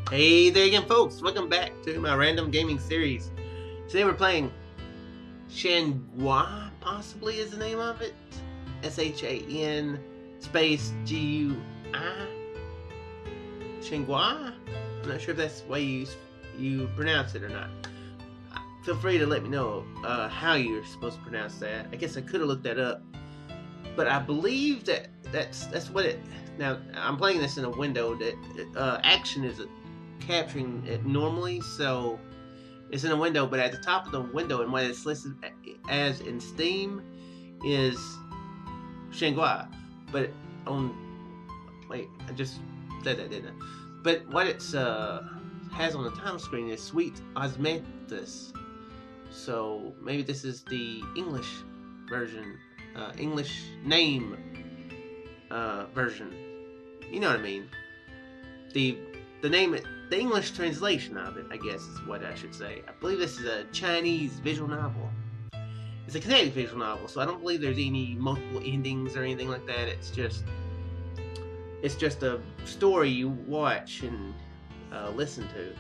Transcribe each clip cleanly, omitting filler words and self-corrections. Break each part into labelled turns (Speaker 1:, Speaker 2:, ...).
Speaker 1: Hey there again, folks. Welcome back to my random gaming series. Today we're playing Shan Gui, possibly is the name of it. S-H-A-N space G-U-I. Shan Gui? I'm not sure if that's the way you pronounce it or not. Feel free to let me know how you're supposed to pronounce that. I guess I could have looked that up, but I believe that's what it. Now I'm playing this in a window that action is capturing it normally, so it's in a window, but at the top of the window and what it's listed as in Steam is Shan Gui. But on wait, I just said that, didn't I? But what it's has on the title screen is Sweet Osmanthus. So maybe this is the English version, English name version. You know what I mean? The name, the English translation of it, I guess is what I should say. I believe this is a Chinese visual novel. It's a Kinetic visual novel, so I don't believe there's any multiple endings or anything like that. It's just a story you watch and listen to.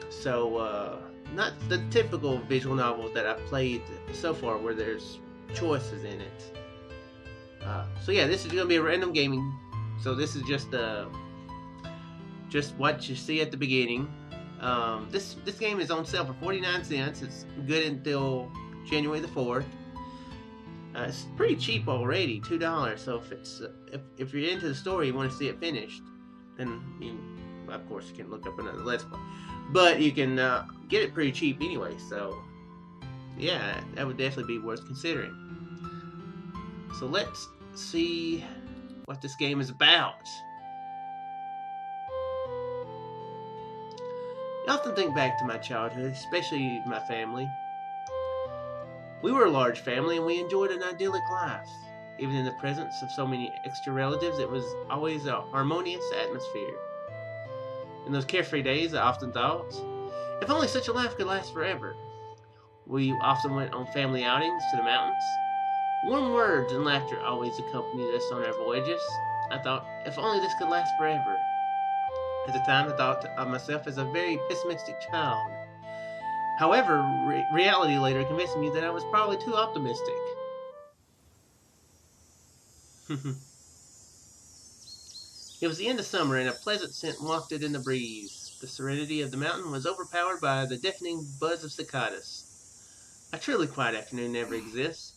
Speaker 1: So not the typical visual novels that I've played so far, where there's choices in it. So yeah, this is gonna be a random gaming. So this is just what you see at the beginning. This game is on sale for 49 cents. It's good until January the 4th. It's pretty cheap already, $2. So if it's if you're into the story, you want to see it finished, then you, of course, you can look up another Let's Play. But you can get it pretty cheap anyway. So yeah, that would definitely be worth considering. So let's see what this game is about. I often think back to my childhood, especially my family. We were a large family and we enjoyed an idyllic life. Even in the presence of so many extra relatives, it was always a harmonious atmosphere. In those carefree days, I often thought, if only such a life could last forever. We often went on family outings to the mountains. Warm words and laughter always accompanied us on our voyages. I thought, if only this could last forever. At the time, I thought of myself as a very pessimistic child. However, reality later convinced me that I was probably too optimistic. It was the end of summer and a pleasant scent wafted in the breeze. The serenity of the mountain was overpowered by the deafening buzz of cicadas. A truly quiet afternoon never exists.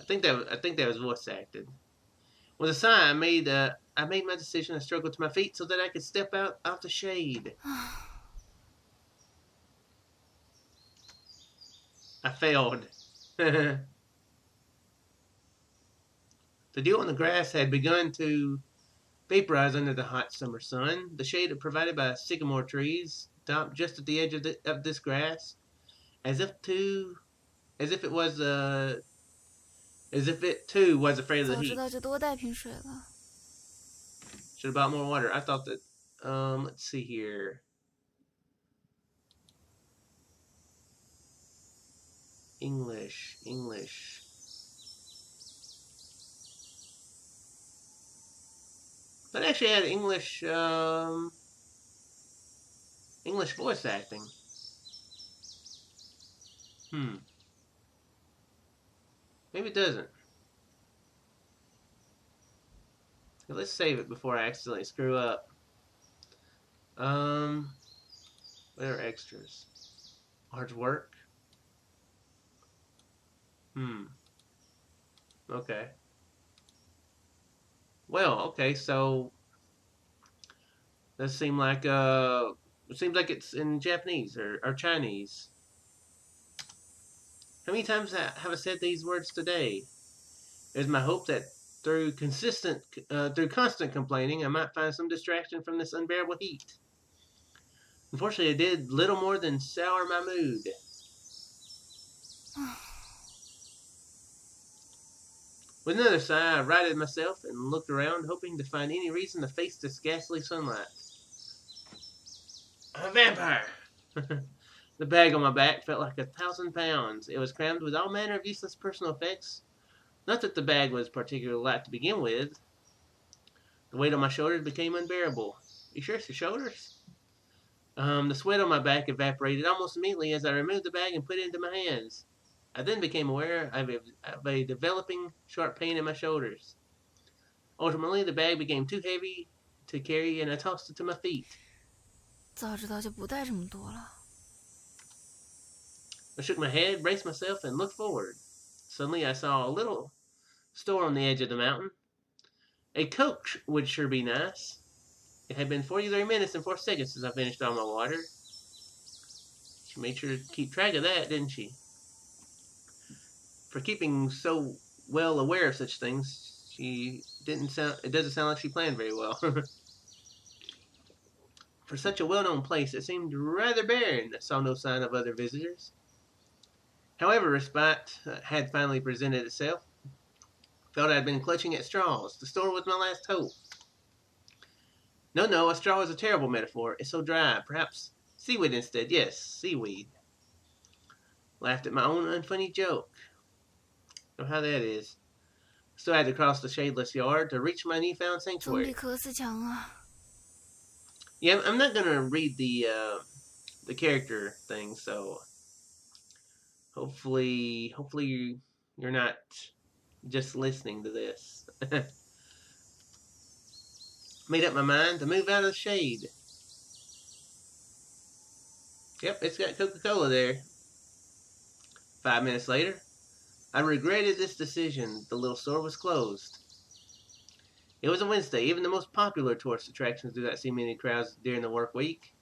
Speaker 1: I think that was voice acted. With a sigh, I made my decision. I struggled to my feet so that I could step out of the shade. I failed. The dew on the grass had begun to vaporize under the hot summer sun. The shade provided by sycamore trees stopped just at the edge of this grass, as if it too was afraid of the heat. Should have bought more water. I thought that. Let's see here. English. But actually had English voice acting. Maybe it doesn't. Let's save it before I accidentally screw up. What are extras? Hard work. Okay. Well, okay, so that seems like it seems like it's in Japanese or Chinese. How many times have I said these words today? It is my hope that through constant complaining, I might find some distraction from this unbearable heat. Unfortunately, it did little more than sour my mood. With another sigh, I righted myself and looked around, hoping to find any reason to face this ghastly sunlight. I'm a vampire! The bag on my back felt like 1,000 pounds. It was crammed with all manner of useless personal effects. Not that the bag was particularly light to begin with. The weight on my shoulders became unbearable. You sure it's your shoulders? The sweat on my back evaporated almost immediately as I removed the bag and put it into my hands. I then became aware of a developing sharp pain in my shoulders. Ultimately, the bag became too heavy to carry, and I tossed it to my feet.
Speaker 2: 早知道就不带这么多了。
Speaker 1: I shook my head, braced myself, and looked forward. Suddenly, I saw a little store on the edge of the mountain. A coach would sure be nice. It had been 43 minutes and 4 seconds since I finished all my water. She made sure to keep track of that, didn't she? For keeping so well aware of such things, it doesn't sound like she planned very well. For such a well-known place, it seemed rather barren. I saw no sign of other visitors. However, respite had finally presented itself. Felt I had been clutching at straws. The store was my last hope. No, a straw is a terrible metaphor. It's so dry. Perhaps seaweed instead. Yes, seaweed. Laughed at my own unfunny joke. Know how that is. Still had to cross the shadeless yard to reach my newfound sanctuary.
Speaker 2: 总比渴死强啊。
Speaker 1: Yeah, I'm not gonna read the character thing, so hopefully you're not just listening to this. Made up my mind to move out of the shade. Yep, it's got Coca-Cola there. 5 minutes later, I regretted this decision. The little store was closed. It was a Wednesday. Even the most popular tourist attractions do not see many crowds during the work week.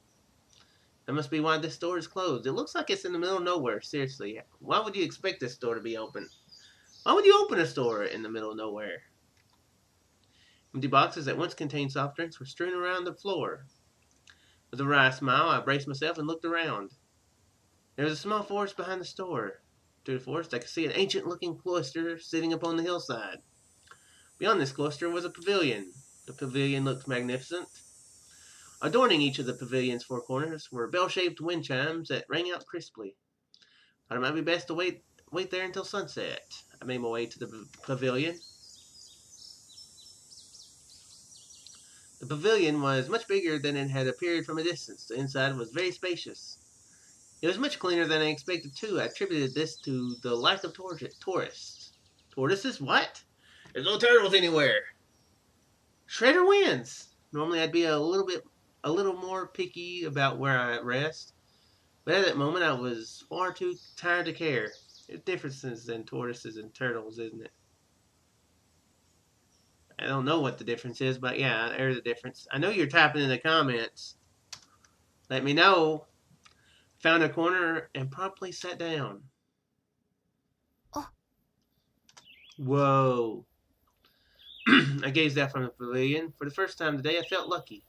Speaker 1: That must be why this store is closed. It looks like it's in the middle of nowhere. Seriously, why would you expect this store to be open? Why would you open a store in the middle of nowhere? Empty boxes that once contained soft drinks were strewn around the floor. With a wry smile, I braced myself and looked around. There was a small forest behind the store. Through the forest, I could see an ancient-looking cloister sitting upon the hillside. Beyond this cloister was a pavilion. The pavilion looked magnificent. Adorning each of the pavilion's four corners were bell-shaped wind chimes that rang out crisply. Thought it might be best to wait there until sunset. I made my way to the pavilion. The pavilion was much bigger than it had appeared from a distance. The inside was very spacious. It was much cleaner than I expected, too. I attributed this to the lack of tourists. Tortoises? What? There's no turtles anywhere. Shredder wins. Normally I'd be a little more picky about where I rest. But at that moment I was far too tired to care. There's differences in tortoises and turtles, isn't it? I don't know what the difference is, but yeah, there's a difference. I know you're typing in the comments. Let me know. Found a corner and promptly sat down.
Speaker 2: Oh.
Speaker 1: Whoa. I gazed out from the pavilion. For the first time today, I felt lucky.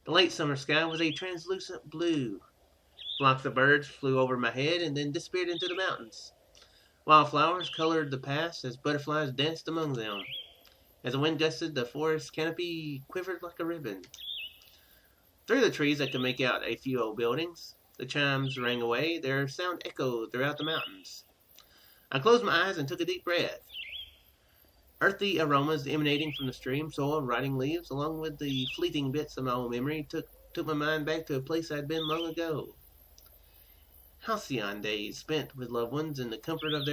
Speaker 1: The late summer sky was a translucent blue. Flocks of birds flew over my head and then disappeared into the mountains. Wildflowers colored the paths as butterflies danced among them. As the wind gusted, the forest canopy quivered like a ribbon. Through the trees, I could make out a few old buildings. The chimes rang away. Their sound echoed throughout the mountains. I closed my eyes and took a deep breath. Earthy aromas emanating from the stream, soil, rotting leaves, along with the fleeting bits of my own memory, took my mind back to a place I'd been long ago. Halcyon days spent with loved ones in the comfort of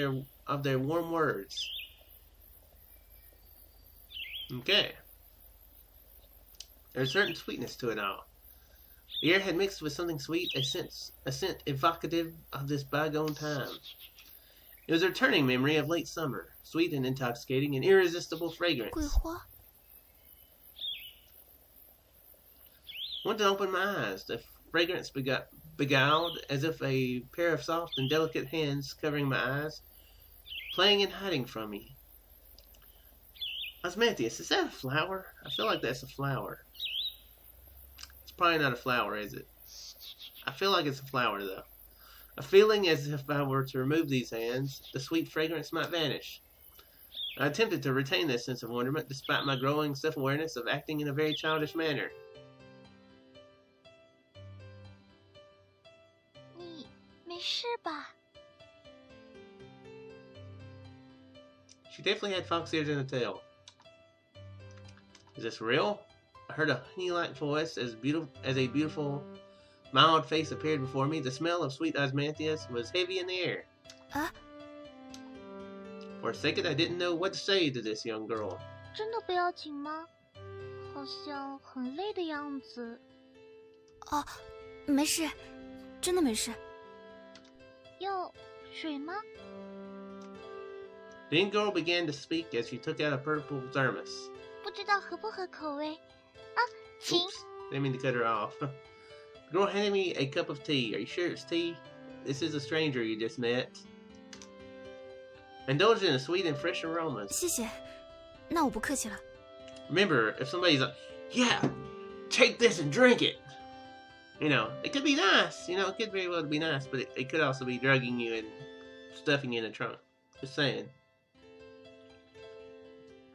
Speaker 1: their warm words. Okay. There's a certain sweetness to it all. The air had mixed with something sweet, a scent evocative of this bygone time. It was a returning memory of late summer, sweet and intoxicating, an irresistible fragrance.
Speaker 2: 桂花
Speaker 1: I wanted to open my eyes. The fragrance beguiled, as if a pair of soft and delicate hands covering my eyes, playing and hiding from me. Osmanthus, is that a flower? I feel like that's a flower. It's probably not a flower, is it? I feel like it's a flower, though. A feeling as if I were to remove these hands, the sweet fragrance might vanish. I attempted to retain this sense of wonderment, despite my growing self-awareness of acting in a very childish manner.
Speaker 2: 你没事吧
Speaker 1: She definitely had fox ears and a tail. Is this real? I heard a honey-like voice as a beautiful, mild face appeared before me. The smell of sweet osmanthus was heavy in the air. For a second, I didn't know what to say to this young girl.
Speaker 2: 真的不要紧吗？好像很累的样子。哦，没事，真的没事。要水吗？
Speaker 1: The young girl began to speak as she took out a purple thermos.
Speaker 2: 不知道合不合口味。啊，请。
Speaker 1: Oops, didn't mean to cut her off. The girl handed me a cup of tea. Are you sure it's tea? This is a stranger you just met. Indulge in a sweet and fresh aromas.
Speaker 2: 谢谢，那我不客气了。
Speaker 1: Remember, if somebody's like, yeah, take this and drink it. You know, it could be nice. You know, it could very well be nice, but it could also be drugging you and stuffing you in the trunk. Just saying.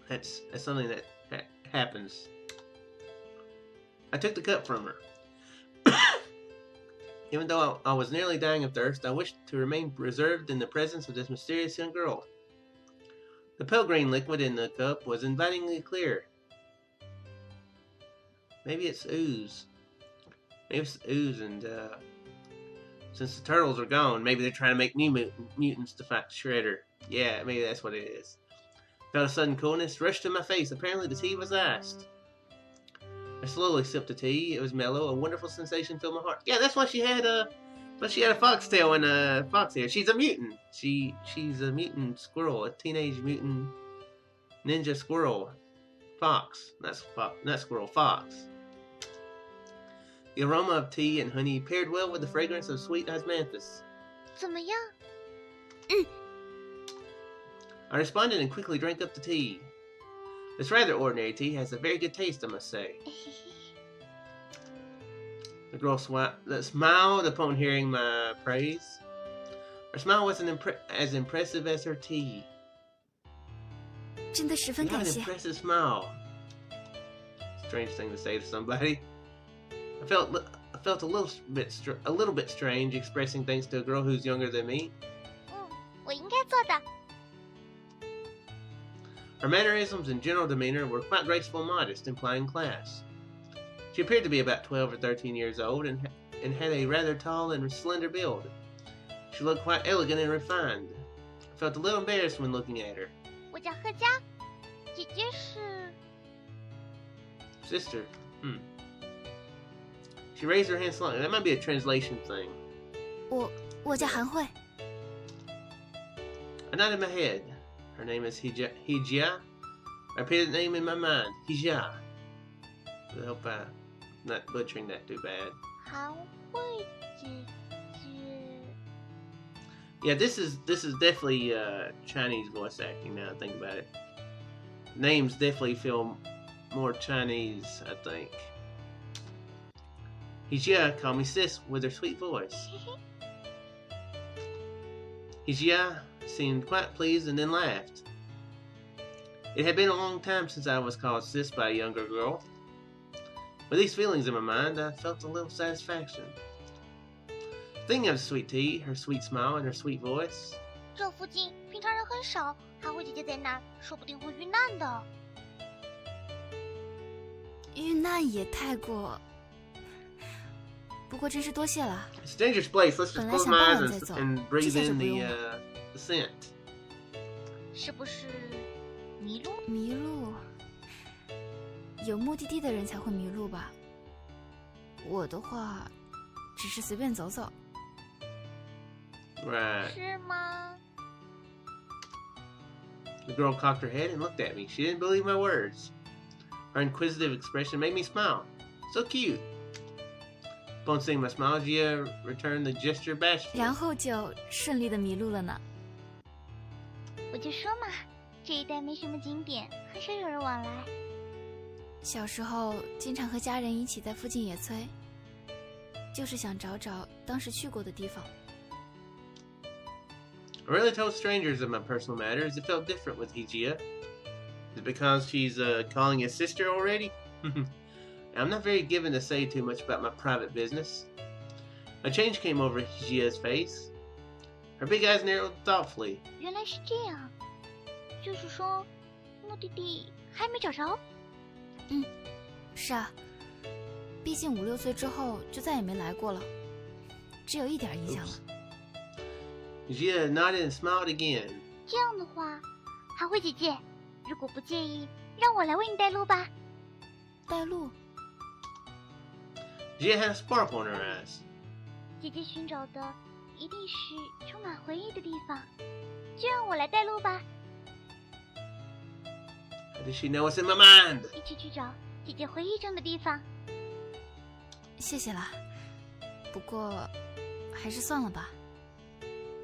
Speaker 1: That's something that happens. I took the cup from her. Even though I was nearly dying of thirst, I wished to remain reserved in the presence of this mysterious young girl. The pale green liquid in the cup was invitingly clear. Maybe it's ooze. Maybe it's ooze, and since the turtles are gone, maybe they're trying to make new mutants to fight Shredder. Yeah, maybe that's what it is. Felt a sudden coolness rush to my face. Apparently the tea was iced. I slowly sipped the tea. It was mellow. A wonderful sensation filled my heart. Yeah, that's why she had a foxtail and a fox hair. She's a mutant. She's a mutant squirrel, a teenage mutant ninja squirrel. Fox. Not squirrel, fox. The aroma of tea and honey paired well with the fragrance of sweet osmanthus.
Speaker 2: 怎么样？
Speaker 1: I responded and quickly drank up the tea. This rather ordinary tea has a very good taste, I must say. The girl smiled upon hearing my praise. Her smile wasn't as impressive as her tea.
Speaker 2: 真的十分
Speaker 1: You have
Speaker 2: 感
Speaker 1: an
Speaker 2: 谢。
Speaker 1: impressive smile. Strange thing to say to somebody. I felt a little bit strange expressing thanks to a girl who's younger than me.
Speaker 2: 我应该做的。
Speaker 1: Her mannerisms and general demeanor were quite graceful and modest, implying class. She appeared to be about 12 or 13 years old and had a rather tall and slender build. She looked quite elegant and refined. I felt a little embarrassed when looking at her.
Speaker 2: 我叫贺佳，姐姐是。
Speaker 1: Sister. She raised her hand slightly. That might be a translation thing.
Speaker 2: 我叫韩慧。
Speaker 1: I nodded my head. Her name is He Jia. I repeated the name in my mind. He Jia. I hope I'm not butchering that too bad.
Speaker 2: 韩慧姐姐。
Speaker 1: Yeah, this is definitely Chinese voice acting now I think about it. Names definitely feel more Chinese, I think. He Jia called me sis with her sweet voice. He Jia seemed quite pleased and then laughed. It had been a long time since I was called sis by a younger girl. With these feelings in my mind, I felt a little satisfaction. Thinking of sweet tea, her sweet smile, and her sweet voice.
Speaker 2: 这附近平常人很少，韩慧姐姐在那儿，说不定会遇难的。遇难也太过……不过真是多谢了。
Speaker 1: It's a dangerous place. Let's just
Speaker 2: 本来
Speaker 1: close
Speaker 2: 想
Speaker 1: my
Speaker 2: 傍
Speaker 1: eyes
Speaker 2: 晚再走，
Speaker 1: and
Speaker 2: 这
Speaker 1: breathe
Speaker 2: 下就
Speaker 1: in
Speaker 2: 不用
Speaker 1: the
Speaker 2: 了。
Speaker 1: the scent.
Speaker 2: 是不是迷路？迷路？有目的地的人才会迷路吧？我的话，只是随便走走。
Speaker 1: Right.
Speaker 2: 是吗？
Speaker 1: The girl cocked her head and looked at me. She didn't believe my words. Her inquisitive expression made me smile. So cute. Upon seeing my smile, Jia returned the gesture bashfully.
Speaker 2: 然后就顺利的迷路了呢。我就说嘛，这一带没什么景点，很少有人往来。小时候经常和家人一起在附近野炊，就是想找找当时去过的地方。
Speaker 1: I rarely told strangers of my personal matters. It felt different with He Jia. Is it because she's calling his sister already? I'm not very given to say too much about my private business. A change came over He Jia's face. Her big eyes narrowed thoughtfully.
Speaker 2: 原来是这样，就是说，目的地还没找着。嗯，是啊，毕竟5、6岁之后就再也没来过了，只有一点印象了。
Speaker 1: Jia nodded and smiled again.
Speaker 2: 这样的话，韩慧姐姐，如果不介意，让我来为你带路吧。带路？
Speaker 1: Jia had a sparkle in her eyes.
Speaker 2: 姐姐寻找的一定是充满回忆的地方，就让我来带路吧。
Speaker 1: How does she know what's in my mind?
Speaker 2: 一起去找姐姐回忆中的地方。谢谢啦，不过还是算了吧，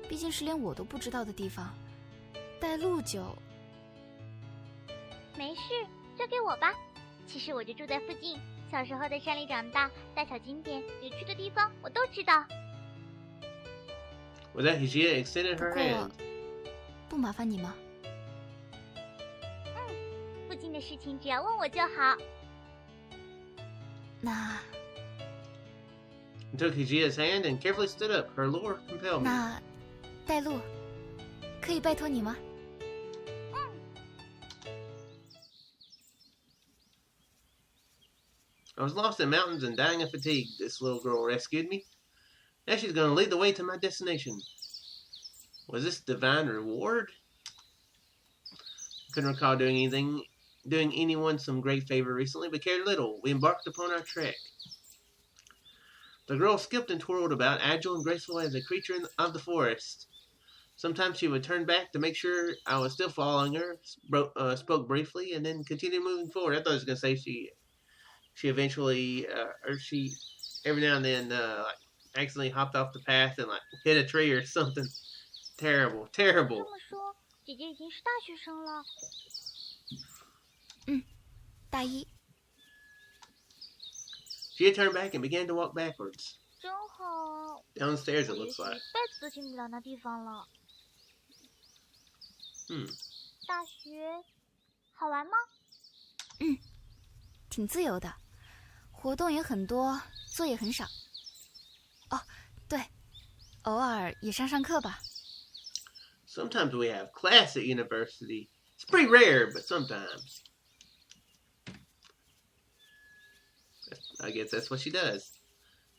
Speaker 2: 毕竟是连我都不知道的地方，带路就……没事，交给我吧。其实我就住在附近，小时候在山里长大，大小景点、有趣的地方我都知道。
Speaker 1: With that, Jia extended her hand.
Speaker 2: 不麻烦你吗？附近的事情只要问我就好。那
Speaker 1: Took Hijia's hand and carefully stood up. Her lure compelled me.
Speaker 2: 那带路可以拜托你吗
Speaker 1: ？I was lost in mountains and dying of fatigue. This little girl rescued me. Now she's going to lead the way to my destination. Was this divine reward? I couldn't recall doing anyone some great favor recently, but cared little. We embarked upon our trek. The girl skipped and twirled about, agile and graceful as a creature of the forest. Sometimes she would turn back to make sure I was still following her, spoke briefly, and then continued moving forward. I thought I was going to say she eventually, she every now and then, accidentally hopped off the path and hit a tree or something. Terrible, terrible.
Speaker 2: 这么说，姐姐已经是大学生了。大一。
Speaker 1: She turned back and began to walk backwards.
Speaker 2: 真好。
Speaker 1: Downstairs, it looks like.
Speaker 2: 一辈子都进不了那地方了。大学好玩吗？挺自由的，活动也很多，作业很少。哦，对，偶尔也上课吧。
Speaker 1: Sometimes we have class at university. It's pretty rare, but sometimes. I guess that's what she does.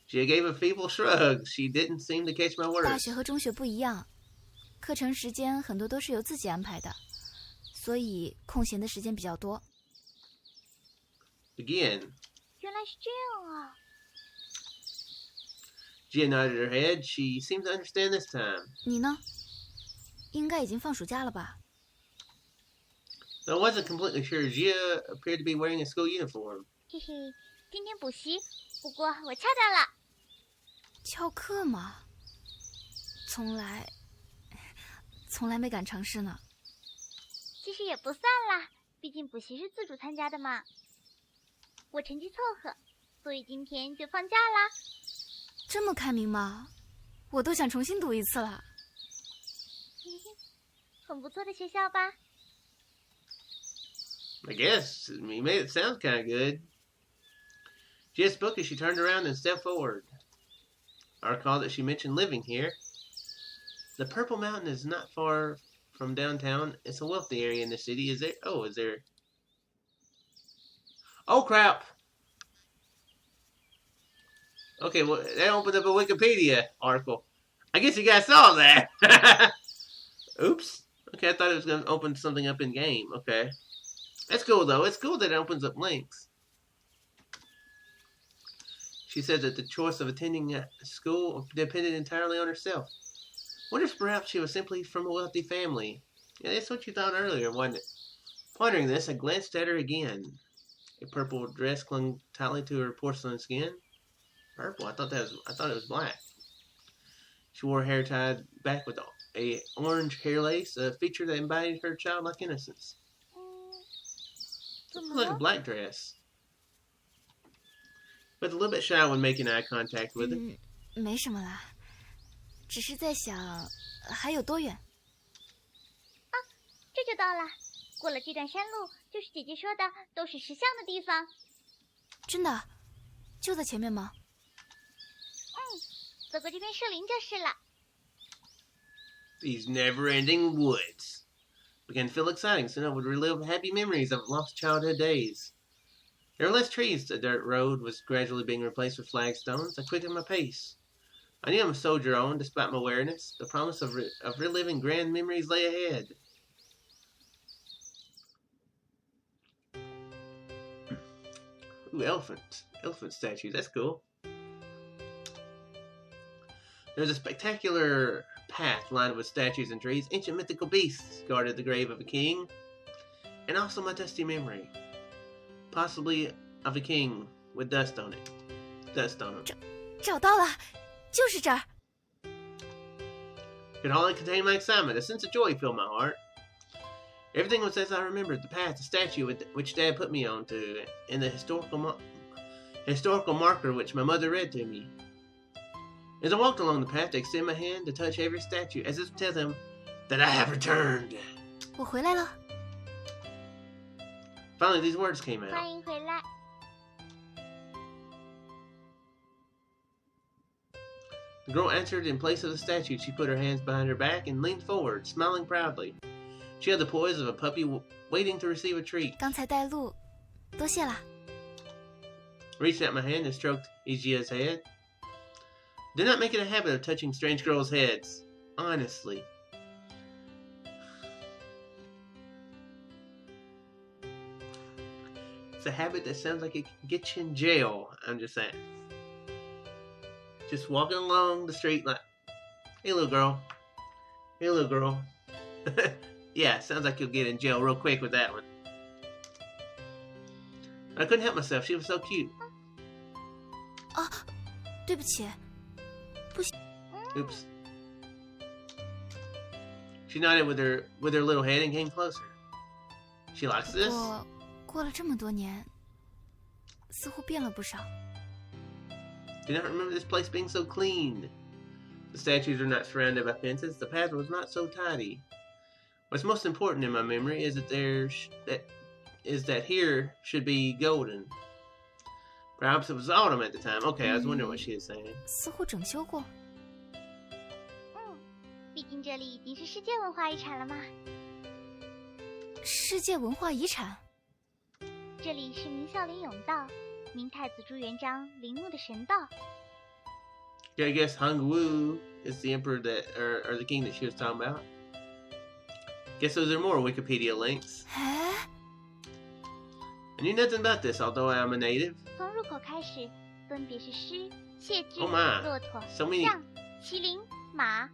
Speaker 1: She gave a feeble shrug. She didn't seem to catch my words.
Speaker 2: 大学和中学不一样，课程时间很多都是由自己安排的，所以空闲的时间比较多。
Speaker 1: Again.
Speaker 2: 原来是这样啊。
Speaker 1: Jia nodded her head. She seemed to understand this time.
Speaker 2: 你呢？应该已经放暑假了吧？
Speaker 1: Though I wasn't completely sure, Jia appeared to be wearing a school uniform.
Speaker 2: 嘿嘿，今天补习，不过我翘掉了。翘课吗？从来没敢尝试呢。其实也不算啦，毕竟补习是自主参加的嘛。我成绩凑合，所以今天就放假啦。这么开明吗？我都想重新读一次了。很不错的学校吧？
Speaker 1: I guess. You made it sound kind of good. Jia spoke as she turned around and stepped forward. I recall that she mentioned living here. The Purple Mountain is not far from downtown. It's a wealthy area in the city. Is there? Oh, is there? Oh, crap. Okay, well, that opened up a Wikipedia article. I guess you guys saw that. Oops. Okay, I thought it was going to open something up in game. Okay. That's cool, though. It's cool that it opens up links. She said that the choice of attending a school depended entirely on herself. Wonder if perhaps she was simply from a wealthy family. Yeah, that's what you thought earlier, wasn't it? Pondering this, I glanced at her again. A purple dress clung tightly to her porcelain skin. Purple? I thought it was black. She wore hair tied back with a orange hair lace, a feature that embodied her childlike innocence. It looked like a black dress. But a little bit shy when making eye contact with her.
Speaker 2: 没什么啦，只是在想还有多远。啊，这就到了。过了这段山路，就是姐姐说的都是石像的地方。真的？就在前面吗？走过这片树林就是了。
Speaker 1: These never-ending woods began to feel exciting, so I would relive happy memories of lost childhood days. There were less trees. The dirt road was gradually being replaced with flagstones. I quickened my pace. I knew I'm a soldier on, despite my wariness. The promise of reliving grand memories lay ahead. Ooh, elephant statues. That's cool. There was a spectacular path lined with statues and trees. Ancient mythical beasts guarded the grave of a king. And also my dusty memory. Possibly of a king with dust on it. Dust on him.
Speaker 2: 找到了，就是这儿。
Speaker 1: Could hardly contain my excitement. A sense of joy filled my heart. Everything was as I remembered. The path, the statue which Dad put me onto, and the historical marker which my mother read to me. As I walked along the path, I extended my hand to touch every statue, as if to tell them that I have returned.
Speaker 2: 我回来了。
Speaker 1: Finally, these words came out.
Speaker 2: 欢迎回来。
Speaker 1: The girl answered in place of the statue. She put her hands behind her back and leaned forward, smiling proudly. She had the poise of a puppy waiting to receive a treat.
Speaker 2: 刚才带路，多谢啦。
Speaker 1: Reached out my hand and stroked He Jia's head. Do not make it a habit of touching strange girls' heads. Honestly. It's a habit that sounds like it can get you in jail. I'm just saying. Just walking along the street like, hey little girl. Hey little girl. Yeah, sounds like you'll get in jail real quick with that one. I couldn't help myself. She was so cute.
Speaker 2: 啊，对不起，不行。
Speaker 1: Oops. She nodded with her little head and came closer. She likes this.
Speaker 2: 过了这么多年，似乎变了不少。
Speaker 1: Do not remember this place being so clean. The statues are not surrounded by fences. The path was not so tidy. What's most important in my memory is that here should be golden. Perhaps it was autumn at the time. Okay, I was wondering what she was saying.
Speaker 2: 似乎整修过。毕竟这里已经是世界文化遗产了嘛。世界文化遗产。这里是明孝陵甬道，明太子朱元璋陵墓的神道。
Speaker 1: Yeah, I guess Shan Gui is the emperor or the king that she was talking about. Guess those are more Wikipedia links. I knew nothing about this, although I am a native.
Speaker 2: 从入口开始，分别是狮、谢肢、
Speaker 1: Oh my.
Speaker 2: 骆驼、
Speaker 1: So many.
Speaker 2: 象、麒麟、马。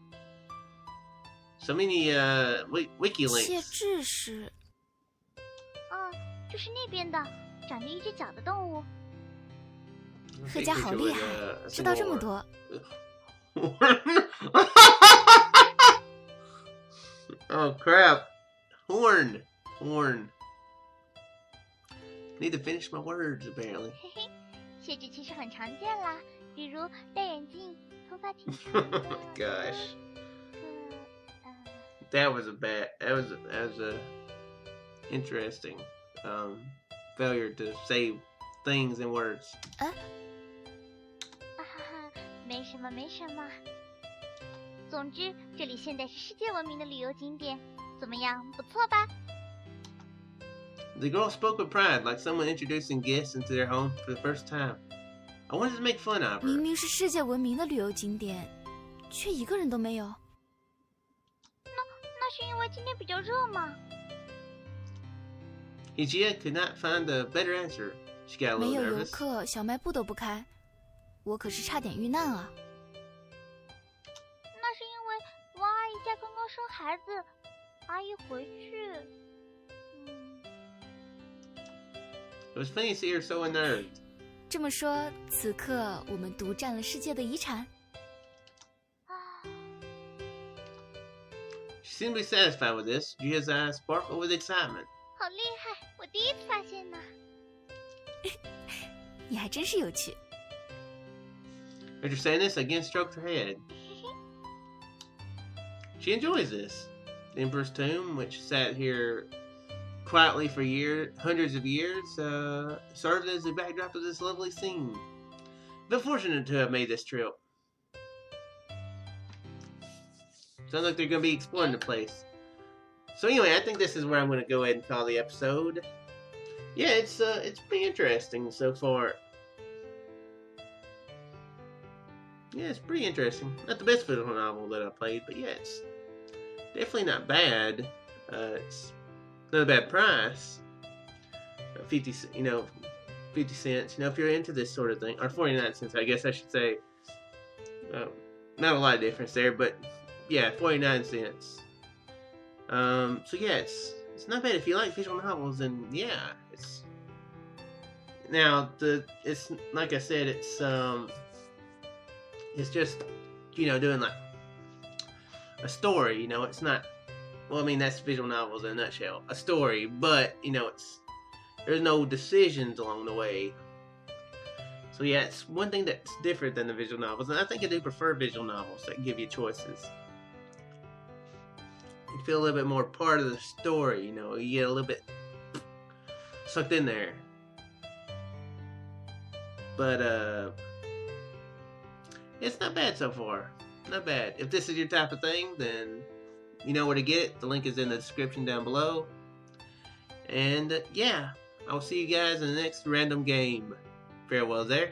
Speaker 1: So many wiki links.
Speaker 2: 谢肢是，就是那边的，长着一只脚的动物。贺家好厉害，知道这么多。
Speaker 1: Oh crap! Horn. Need to finish my words apparently.
Speaker 2: 嘿嘿，谢肢其实很常见啦，比如戴眼镜、头发挺长的。
Speaker 1: Gosh. That was a interesting failure to say things in words. 没什么。总之，这里现在是世界闻名的旅游景点，怎么样？不错吧？ The girl spoke with pride, like someone introducing guests into their home for the first time. I wanted to make fun of her.
Speaker 2: 明明是世界闻名的旅游景点，却一个人都没有。那是因为今天比较热嘛。
Speaker 1: He Jia could not find a better answer. She got a little nervous. 没有游
Speaker 2: 客，小卖部都不开，我可是差点遇難啊。那是因为王阿姨家刚刚生孩子，阿姨回去。
Speaker 1: It was funny to see her so unnerved.
Speaker 2: 这么说，此刻我们独占了世界的遗产。
Speaker 1: She seemed to be satisfied with this. Jia's eyes sparkled with excitement.
Speaker 2: 好厉害，我第一次发现呢。你还真是有趣。
Speaker 1: After saying this, I again stroked her head. She enjoys this. The Emperor's tomb, which sat here quietly for hundreds of years, served as the backdrop of this lovely scene. I feel fortunate to have made this trip. Sounds like they're going to be exploring the place. So anyway, I think this is where I'm going to go ahead and call the episode. yeah, it's pretty interesting so far. Yeah, it's pretty interesting. Not the best visual novel that I played, but yeah, it's definitely not bad. It's not a bad price. 50 cents. You know, if you're into this sort of thing, or 49 cents, I guess I should say. Not a lot of difference there, but yeah, 49 cents. So yeah, it's not bad if you like visual novels, and yeah, it's like I said, it's just doing like a story. It's not. Well, I mean that's visual novels in a nutshell, a story, but there's no decisions along the way. So yeah, it's one thing that's different than the visual novels, and I think I do prefer visual novels that give you choices. You feel a little bit more part of the story, you get a little bit sucked in there. But it's not bad so far. Not bad. If this is your type of thing, then you know where to get it. The link is in the description down below. And yeah, I'll see you guys in the next random game. Farewell there.